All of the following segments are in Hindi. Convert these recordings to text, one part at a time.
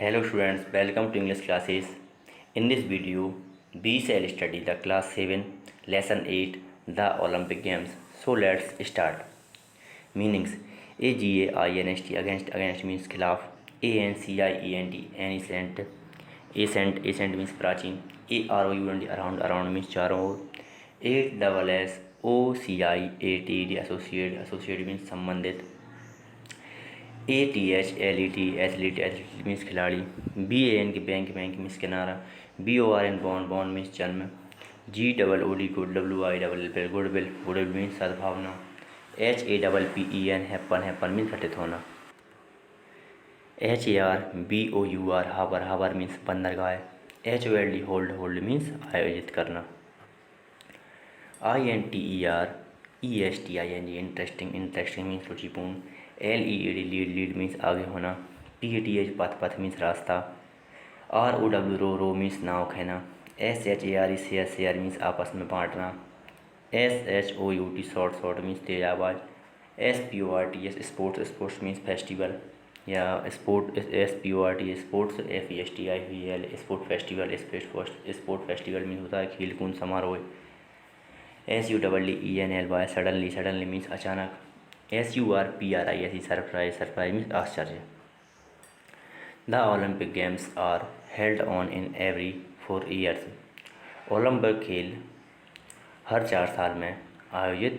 Hello students, welcome to English classes. In this video, we shall study the class 7, lesson 8, the Olympic Games. So let's start. Meanings: AGAINST, against means खिलाफ. ANCIENT, ascent means प्राचीन. AROUND, around means चारों ओर. ASSOCIATD, associate means संबंधित. ATHLET, एथलीट मीन्स खिलाड़ी. BAN की बैंक मीन्स किनारा. BORN, बॉन्ड मीन्स जन्म. GOOD, गुडविल मीन्स सद्भावना. HAPPEN, हैपन मीन्स घटित होना. HARBOUR, हाबर मीन्स बंदरगाह. HOLD मीन्स आयोजित करना. INTERESTING, इंटरेस्टिंग मीन्स रुचिपूर्ण. LED, लीड मीन्स आगे होना. PATH, पथ मीन्स रास्ता. ROW, रो मीन्स नाव खेना. SHARE, शेयर मीन्स आपस में बांटना. SHOUT, शॉर्ट मीन्स तेज आवाज़. SPORTS, स्पोर्ट्स मीन्स फेस्टिवल या sport. SPORT, sports. FESTIVAL, sport festival. Sport festival means होता है खेल कूद समारोह. SUDDENLY, सडनली मीन्स अचानक. SURPRISE, सरप्राइज मीन्स आश्चर्य. The Olympic Games are held on in every 4 years. Olympic खेल हर 4 साल में आयोजित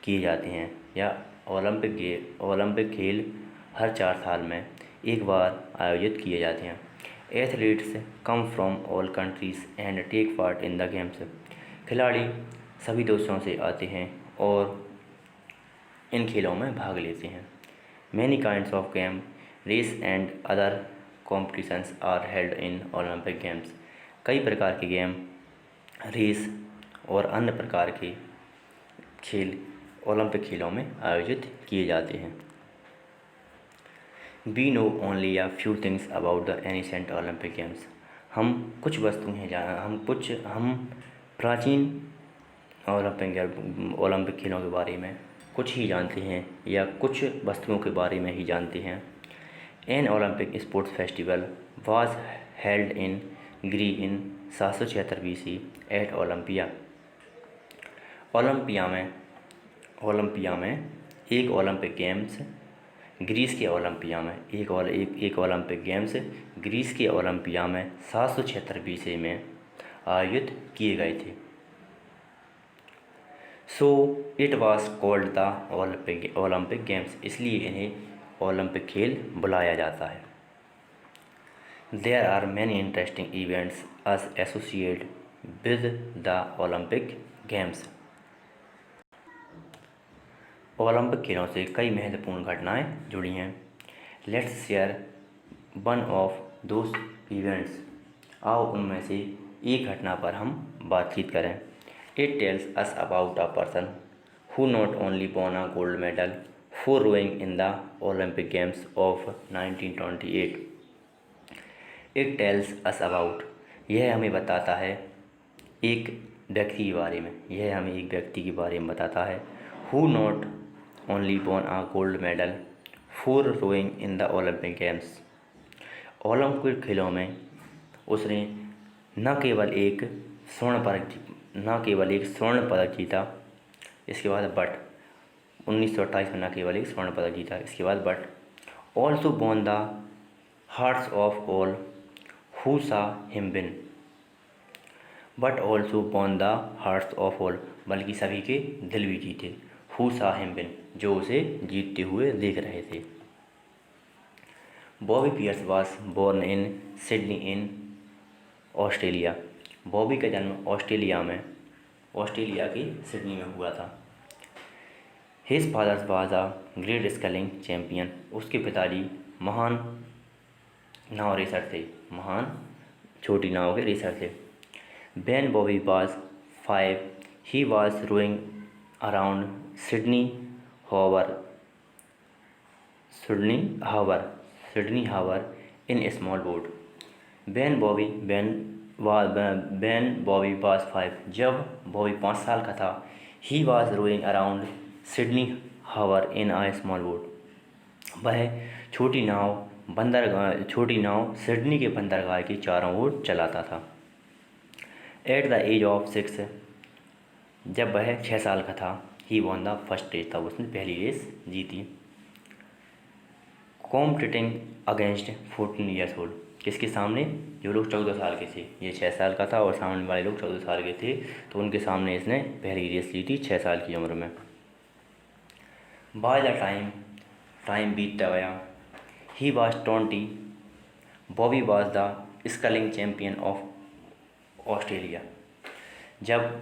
किए जाते हैं या ओलंपिक खेल हर 4 साल में एक बार आयोजित किए जाते हैं. Athletes come from all countries and take part in the games. खिलाड़ी सभी देशों से आते हैं और इन खेलों में भाग लेते हैं. Many kinds of game, race and other competitions are held in Olympic games. कई प्रकार के गेम, रेस और अन्य प्रकार के खेल ओलंपिक खेलों में आयोजित किए जाते हैं. We know only a few things about the ancient Olympic games. हम प्राचीन ओलंपिक खेलों के बारे में कुछ ही जानते हैं या कुछ वस्तुओं के बारे में ही जानते हैं. An Olympic sports festival was held in Greece in 776 BC at Olympia. Olympia में एक ओलंपिक गेम्स ग्रीस के ओलंपिया में एक ओलंपिक गेम्स ग्रीस के ओलंपिया में 776 BC में आयोजित किए गए थे. So it was called the Olympic games, इसलिए इन्हें ओलंपिक खेल बुलाया जाता है. There are many interesting events associated with the Olympic games. Olympic खेलों से कई महत्वपूर्ण घटनाएं जुड़ी हैं. Let's share one of those events. आओ उनमें से एक घटना पर हम बातचीत करें. It tells us about a person who not only won a gold medal for rowing in the Olympic Games of 1928. It tells us about, यह हमें बताता है एक व्यक्ति के बारे में बताता है. Who not only won a gold medal for rowing in the Olympic Games. Olympic खेलों में उसने न केवल एक स्वर्ण पदक जीता, इसके बाद 1928 में न केवल एक स्वर्ण पदक जीता, इसके बाद also won the hearts of all who सा him win. Also won the hearts of all, बल्कि सभी के दिल भी जीते. हु सा हिम विन, जो उसे जीतते हुए देख रहे थे. Bobby Pearce was born in Sydney in Australia. Bobby का जन्म ऑस्ट्रेलिया की सिडनी में हुआ था. His father was a great sculling champion. उसके पिताजी महान नाव रेसर थे, छोटी नाव के रेसर थे. When Bobby was 5 he was rowing around Sydney Harbour in a small boat. When Bobby was 5, जब बॉबी 5 साल का था. He was rowing around Sydney Harbour in a small boat, वह छोटी नाव छोटी नाव सिडनी के बंदरगाह के चारों ओर चलाता था। एट द एज ऑफ 6, जब वह 6 साल का था, ही वॉन द फर्स्ट रेस, तब उसने पहली रेस जीती। कॉम्पिटिंग अगेंस्ट 14 ईयर्स ओल्ड, किसके सामने? जो लोग 14 साल के थे। ये 6 साल का था और सामने वाले लोग 14 साल के थे, तो उनके सामने इसने पहली रेस ली थी 6 साल की उम्र में। बाय द टाइम बीतता गया, he was 20, Bobby was the sculling champion of Australia. जब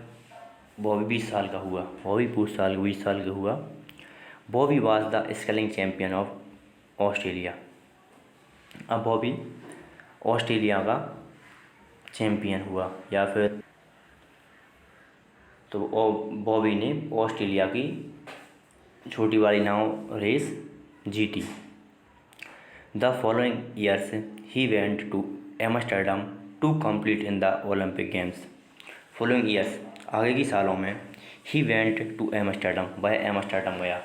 बॉबी 20 साल का हुआ, बॉबी 20 साल का हुआ, Bobby was the sculling champion of Australia. अब बॉबी ऑस्ट्रेलिया का चैम्पियन हुआ, या फिर तो बॉबी ने ऑस्ट्रेलिया की छोटी वाली नाव रेस जीती। The following years he went to Amsterdam to compete in the Olympic games. Following years, आगे की सालों में, ही वेंट टू एम्स्टर्डम, वह एम्स्टर्डम गया,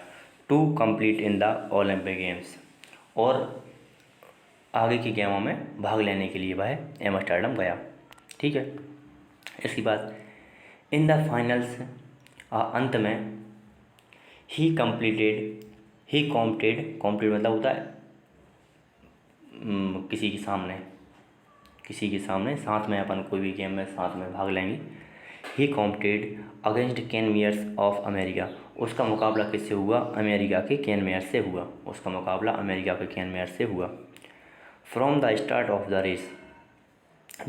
to compete in the Olympic games, और आगे की गेमों में भाग लेने के लिए वह एम्स्टर्डम गया। ठीक है। इसके बाद इन द फाइनल्स, अंत में, ही कॉम्पिटेड मतलब होता है किसी के सामने साथ में, अपन कोई भी गेम में साथ में भाग लेंगे। He competed against Ken Myers of America, उसका मुकाबला किससे हुआ? अमेरिका के केन मेयर से हुआ। उसका मुकाबला अमेरिका के केन मेयर से हुआ। From the start of the race,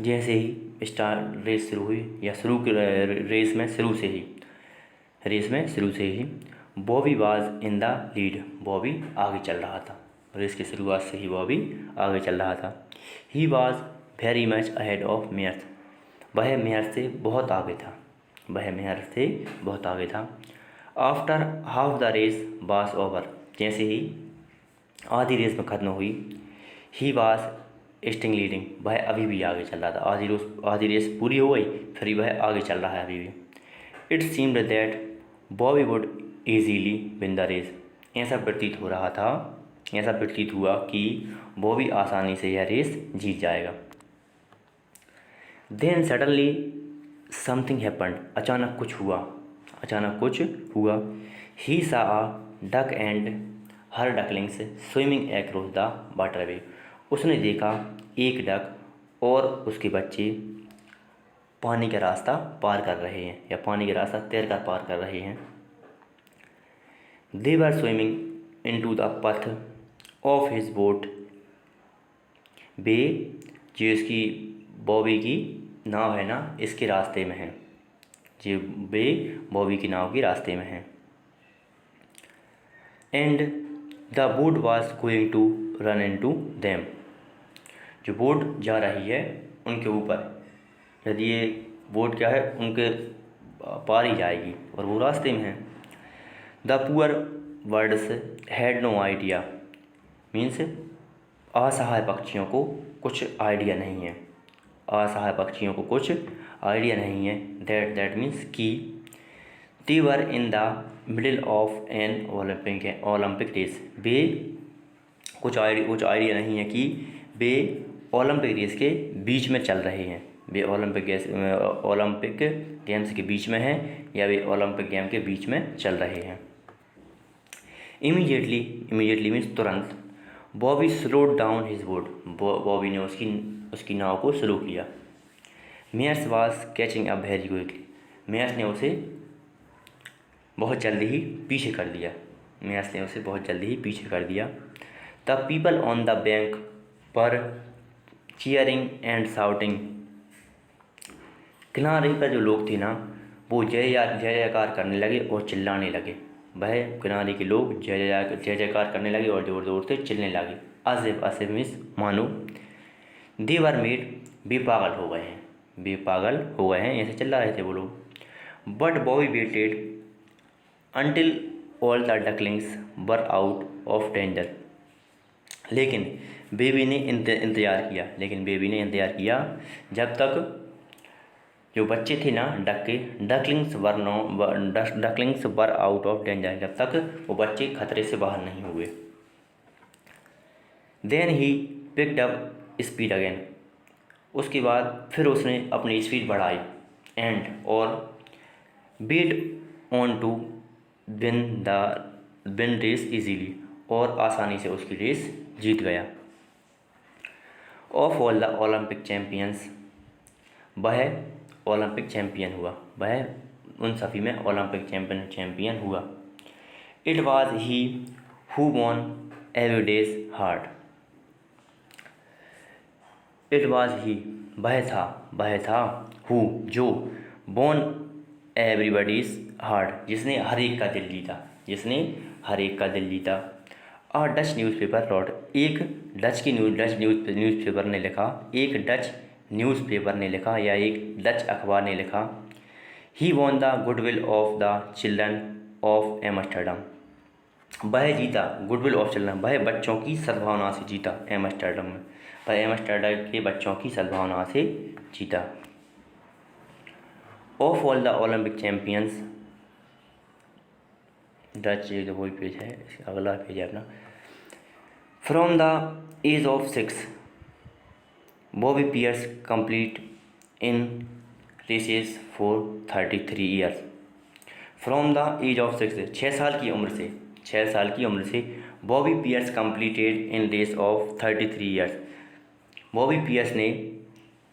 जैसे ही रेस शुरू हुई, या रेस में शुरू से ही Bobby was in the lead, Bobby आगे चल रहा था। रेस की शुरुआत से ही बॉबी आगे चल रहा था। He was very much ahead of Meyers, वह मेयर से बहुत आगे था। After half the race was over, जैसे ही आधी रेस में ख़त्म हुई, ही वाज स्टिल लीडिंग, वह अभी भी आगे चल रहा था। आधी रेस पूरी हो गई, फिर वह आगे चल रहा है अभी भी। It seemed that Bobby would easily win the race, ऐसा प्रतीत हुआ कि बॉबी आसानी से यह रेस जीत जाएगा। देन सडनली समथिंग हैपेंड, अचानक कुछ हुआ। ही saw a duck and her ducklings swimming across the water वे, उसने देखा एक डक और उसके बच्चे पानी का रास्ता पार कर रहे हैं, या पानी का रास्ता तैर कर पार कर रहे हैं। They were swimming into the path of his boat, वे, जो इसकी बॉबी की नाव है ना, इसके रास्ते में है, जो वे बॉबी की नाव के रास्ते में है। And the boat was going to run into them, जो बोट जा रही है उनके ऊपर, यदि ये बोट क्या है उनके पार ही जाएगी, और वो रास्ते में है। The poor birds had no idea, means असहाय पक्षियों को कुछ आइडिया नहीं है। दैट मीन्स कि they were in the middle of an Olympic race, वे कुछ आइडिया नहीं है कि वे ओलंपिक रेस के बीच में चल रहे हैं। वे ओलंपिक गेम्स के बीच में हैं, या वे ओलंपिक गेम के बीच में चल रहे हैं। इमीडिएटली मीन्स तुरंत, Bobby slowed down his boat, Bobby ने उसकी नाव को स्लो किया। Meyers was catching up very quickly, Meyers ने उसे बहुत जल्दी ही पीछे कर दिया। The people on the bank पर चीयरिंग एंड शाउटिंग, किनारे पर जो लोग थे ना, वो जय जयकार करने लगे और चिल्लाने लगे। वह किनारे के लोग जय जयकार करने लगे और ज़ोर ज़ोर से चिल्लाने लगे। आसिफ मीन्स मानो। दे वर मेड, वे पागल हो गए हैं, ऐसे चिल्ला रहे थे वो लोग। But Bobby waited until all the ducklings were out of danger, लेकिन बेबी ने इंतज़ार किया जब तक जो बच्चे थे ना डक के, ducklings were out of danger, जब तक वो बच्चे खतरे से बाहर नहीं हुए। Then he picked up speed again, उसके बाद फिर उसने अपनी स्पीड बढ़ाई, एंड और beat on to win race easily, और आसानी से उसकी रेस जीत गया। Of all the Olympic champions, वह ओलंपिक चैम्पियन हुआ, वह उन सभी में ओलंपिक चैम्पियन हुआ। It was he who won everyday's heart, it was ही वह था हु जो वॉन एवरीबडीज हार्ट, जिसने हर एक का दिल जीता, जिसने हर एक का दिल जीता। अ डच न्यूज़पेपर रॉट, एक डच न्यूज़पेपर ने लिखा, एक डच न्यूज़पेपर ने लिखा या एक डच अखबार ने लिखा, he won the goodwill of the children of Amsterdam, वह जीता गुडविल ऑफ चिल्ड्रन, वह बच्चों की सद्भावना से जीता एम्स्टर्डम में, वह एम्स्टर्डम के बच्चों की सद्भावना से जीता। Of all the Olympic champions, डच ये वही पेज है, अगला पेज है अपना। From the age of 6 Bobby Pearce complete in races for 33 years. From the age of 6, 6 साल की उम्र से Bobby Pearce completed in race of 33 years, Bobby Pearce ने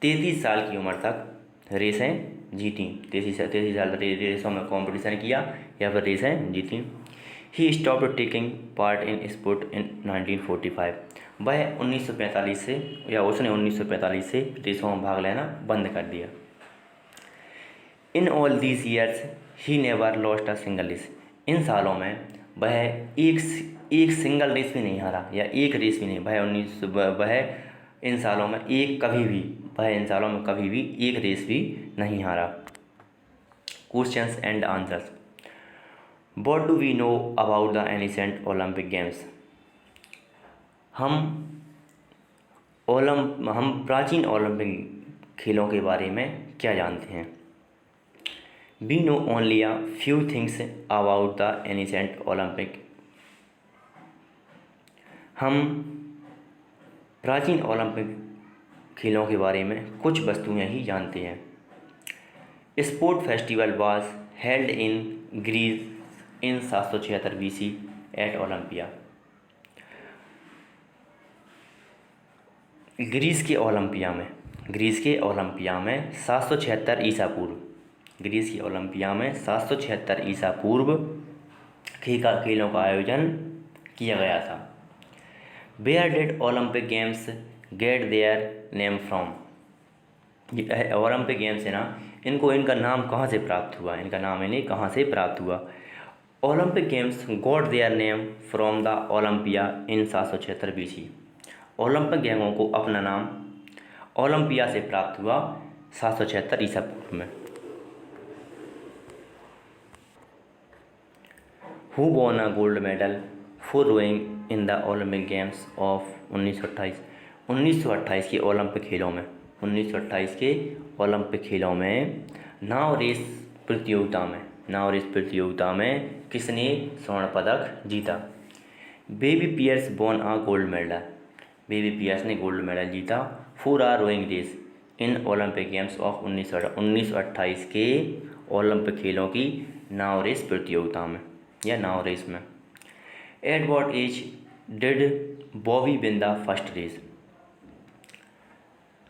33 साल की उम्र तक रेसें जीती, 33 साल रेसों में कंपटीशन किया या फिर रेसें जीती। He stopped taking part in sport in 1945, वह 1945 से या उसने 1945 से रेसों में भाग लेना बंद कर दिया। In all these years he never lost a single race, इन सालों में वह एक सिंगल रेस भी नहीं हारा या एक रेस भी नहीं, वह इन सालों में कभी भी एक रेस भी नहीं हारा। Questions and answers. What do we know about the ancient Olympic games, हम प्राचीन ओलंपिक खेलों के बारे में क्या जानते हैं। We know only a few things about the ancient Olympic, हम प्राचीन ओलंपिक खेलों के बारे में कुछ वस्तुएं ही जानते हैं। Sport festival was held in Greece in 776 BC at Olympia, Greece के ओलंपिया में 776 ईसा पूर्व, ग्रीस की ओलंपिया में 776 ईसा पूर्व खेलों का आयोजन किया गया था। Where did Olympic games get their name from, Olympic games है ना, इनका नाम कहाँ से प्राप्त हुआ, इनका नाम इन्हें कहाँ से प्राप्त हुआ। Olympic games got there name from the Olympia in 776 BC, Olympic गेमों को अपना नाम ओलंपिया से प्राप्त हुआ 776 ईसा पूर्व में। Who won a gold medal for rowing in the Olympic games of 1928 के ओलंपिक खेलों में नाव रेस प्रतियोगिता में किसने स्वर्ण पदक जीता। Baby Pearce won a gold medal, Baby Pearce ने गोल्ड मेडल जीता for a rowing race in Olympic games of 1928 के ओलंपिक खेलों की नाव रेस प्रतियोगिता में या नाव रेस में। At what age did Bobby win the first race,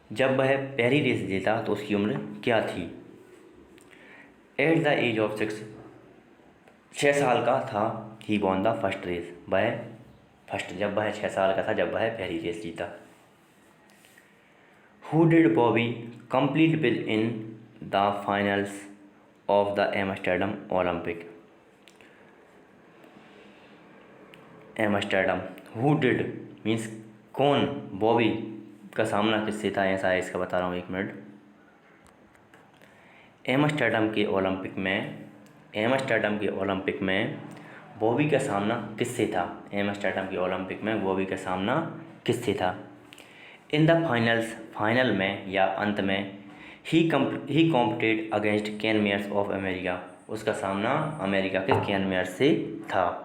जब वह पहली रेस जीता तो उसकी उम्र क्या थी। एट द एज ऑफ 6 साल का था ही वॉन द फर्स्ट रेस, जब वह 6 साल का था जब वह पहली रेस जीता। Who did Bobby complete with in the finals of the Amsterdam Olympic, who did means कौन, बॉबी का सामना किससे था, ऐसा है इसका बता रहा हूँ, 1 मिनट। एम्स्टर्डम के ओलंपिक में बॉबी का सामना किससे था, इन द फाइनल में या अंत में he competed against Ken Myers of America, उसका सामना अमेरिका के केन मेयर्स से था।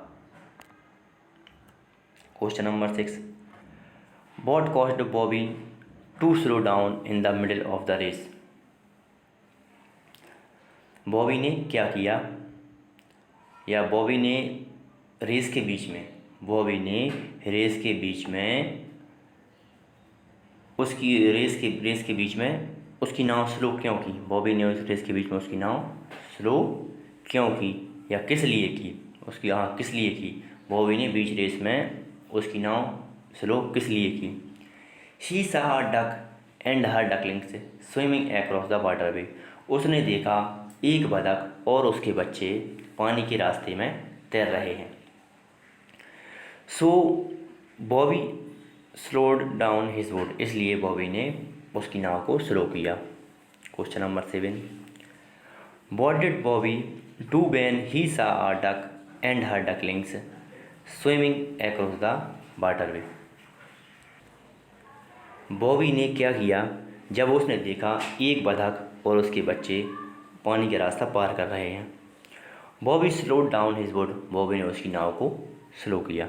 Question number 6, What caused Bobby to slow down in the middle of the race? Bobby ने क्या किया, या बॉबी ने रेस के बीच में, बॉबी ने रेस के बीच में उसकी रेस के बीच में उसकी नाव स्लो क्यों की? बॉबी ने उस रेस के बीच में उसकी नाव स्लो क्यों की, या किस लिए की? उसकी किस लिए की? बॉबी ने बीच रेस में उसकी नाव स्लो किस लिए की? शी सा a duck and her ducklings swimming across the water वे। उसने देखा एक बतख और उसके बच्चे पानी के रास्ते में तैर रहे हैं। So Bobby slowed down his boat, इसलिए बॉबी ने उसकी नाव को स्लो किया। Question number 7, what did Bobby do when he saw a duck and her ducklings swimming across the water way? Bobby ने क्या किया जब उसने देखा एक बतख और उसके बच्चे पानी का रास्ता पार कर रहे हैं? Bobby slowed down his boat, Bobby ने उसकी नाव को स्लो किया।